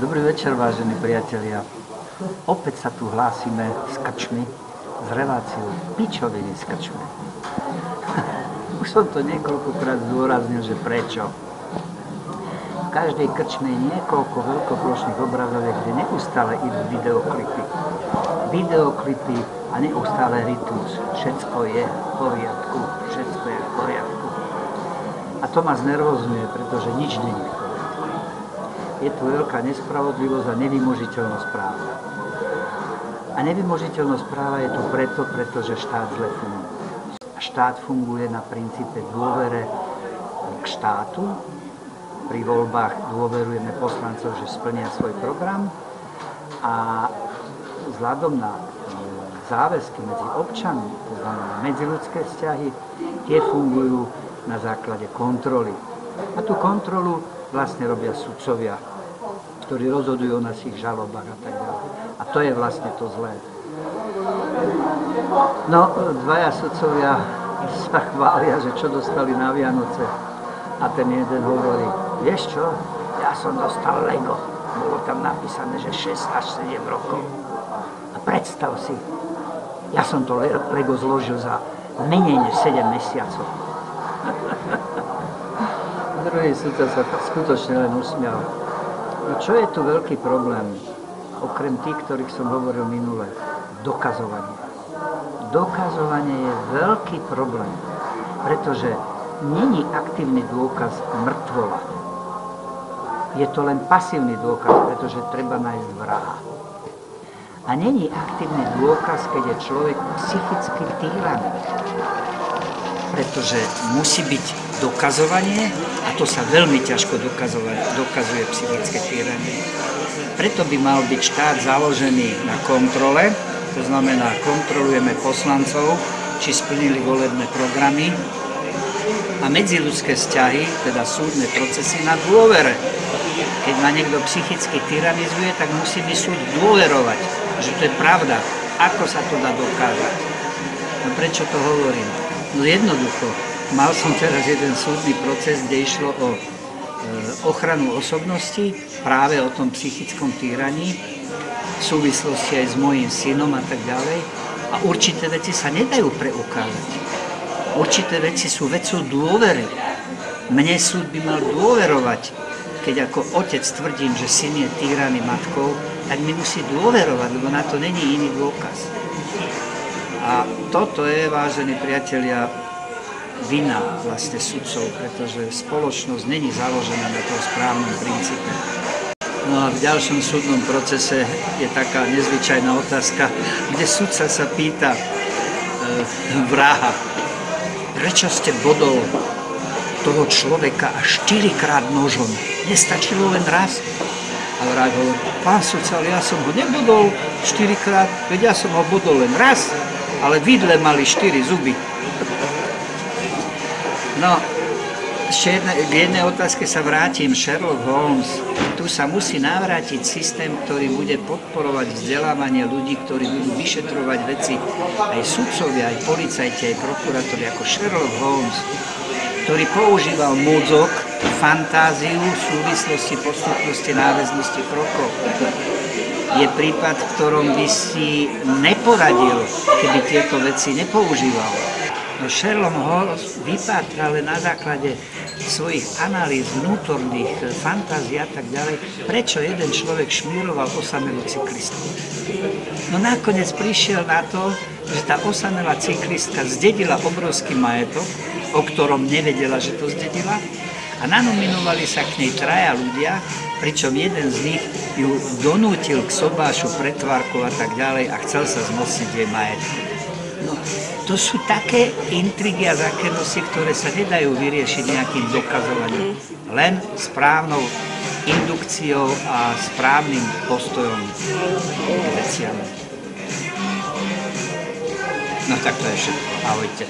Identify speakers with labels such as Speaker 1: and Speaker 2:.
Speaker 1: Dobrý večer, vážení priatelia. Opäť sa tu hlásime s krčmy, s reláciou Pičoviny s krčmy. Už som to niekoľkokrát zdôraznil, že prečo. V každej krčme je niekoľko veľkoplošných obrazoviek, kde neustále idú videoklipy a neustále rytmus. Všetko je v poriadku, všetko je v poriadku. A to ma znervozňuje, pretože nič není v poriadku. Je tu veľká nespravodlivosť a nevymožiteľnosť práva. A nevymožiteľnosť práva je tu pretože štát zle funguje. A štát funguje na princípe dôvere k štátu. Pri voľbách dôverujeme poslancov, že splnia svoj program a vzhľadom na záväzky medzi občanmi, to znamená medziľudské vzťahy, tie fungujú na základe kontroly. A tú kontrolu vlastne robia sudcovia, ktorí rozhodujú o našich žalobách a tak ďalej. A to je vlastne to zlé. No, dvaja sudcovia sa chvália, že čo dostali na Vianoce. A ten jeden hovorí, vieš čo, ja som dostal Lego. Bolo tam napísané, že 6 až 7 rokov. A predstav si, ja som to Lego zložil za menej než 7 mesiacov. Druhý sudca sa skutočne len usmial. No čo je tu veľký problém, okrem tých, ktorých som hovoril minule? Dokazovanie. Dokazovanie je veľký problém, pretože není aktívny dôkaz mŕtvola. Je to len pasívny dôkaz, pretože treba nájsť vraha. A není aktívny dôkaz, keď je človek psychicky týraný. Pretože musí byť dokazovanie a to sa veľmi ťažko dokazuje psychické týranie. Preto by mal byť štát založený na kontrole, to znamená, kontrolujeme poslancov, či splnili volebné programy a medziľudské vzťahy, teda súdne procesy na dôvere. Keď ma niekto psychicky tyranizuje, tak musí mi súd dôverovať, že to je pravda. Ako sa to dá dokázať? No prečo to hovorím? No jednoducho, mal som teraz jeden súdny proces, kde išlo o ochranu osobnosti, práve o tom psychickom týraní, v súvislosti aj s mojím synom a tak ďalej. A určité veci sa nedajú preukázať. Určité veci sú vecou dôvery. Mne súd by mal dôverovať, keď ako otec tvrdím, že syn je týraný matkou, tak mi musí dôverovať, lebo na to není iný dôkaz. A toto je, vážení priatelia, vina vlastne sudcov, pretože spoločnosť není založená na tom správnom princípe. No a v ďalšom súdnom procese je taká nezvyčajná otázka, kde sudca sa pýta vraha, prečo ste bodol toho človeka až 4-krát nožom? Nestačilo len raz? A vrah hovorí, pán sudca, ale ja som ho nebodol 4-krát, veď ja som ho bodol len raz, ale vidle mali 4 zuby. No, ešte k jednej otázke sa vrátim. Sherlock Holmes. Tu sa musí navrátiť systém, ktorý bude podporovať vzdelávanie ľudí, ktorí budú vyšetrovať veci, aj sudcovia, aj policajti, aj prokurátori, ako Sherlock Holmes, ktorý používal mozog, fantáziu v súvislosti, postupnosti, náväznosti krokov. Je prípad, v ktorom by si neporadil, keby tieto veci nepoužíval. No Sherlock Holmes vypátral na základe svojich analýz vnútorných fantázií a tak ďalej, prečo jeden človek šmíroval osamelú cyklistku. No nakoniec prišiel na to, že tá osamelá cyklistka zdedila obrovský majetok, o ktorom nevedela, že to zdedila, a nanominovali sa k nej 3 ľudia, pričom jeden z nich ju donútil k sobášu, pretvárkov a tak ďalej a chcel sa zmocniť jej majetku. No, to sú také intrigy a zákernosti, ktoré sa nedajú vyriešiť nejakým dokazovaním. Len správnou indukciou a správnym postojom k veciam. No tak to je všetko. Ahojte.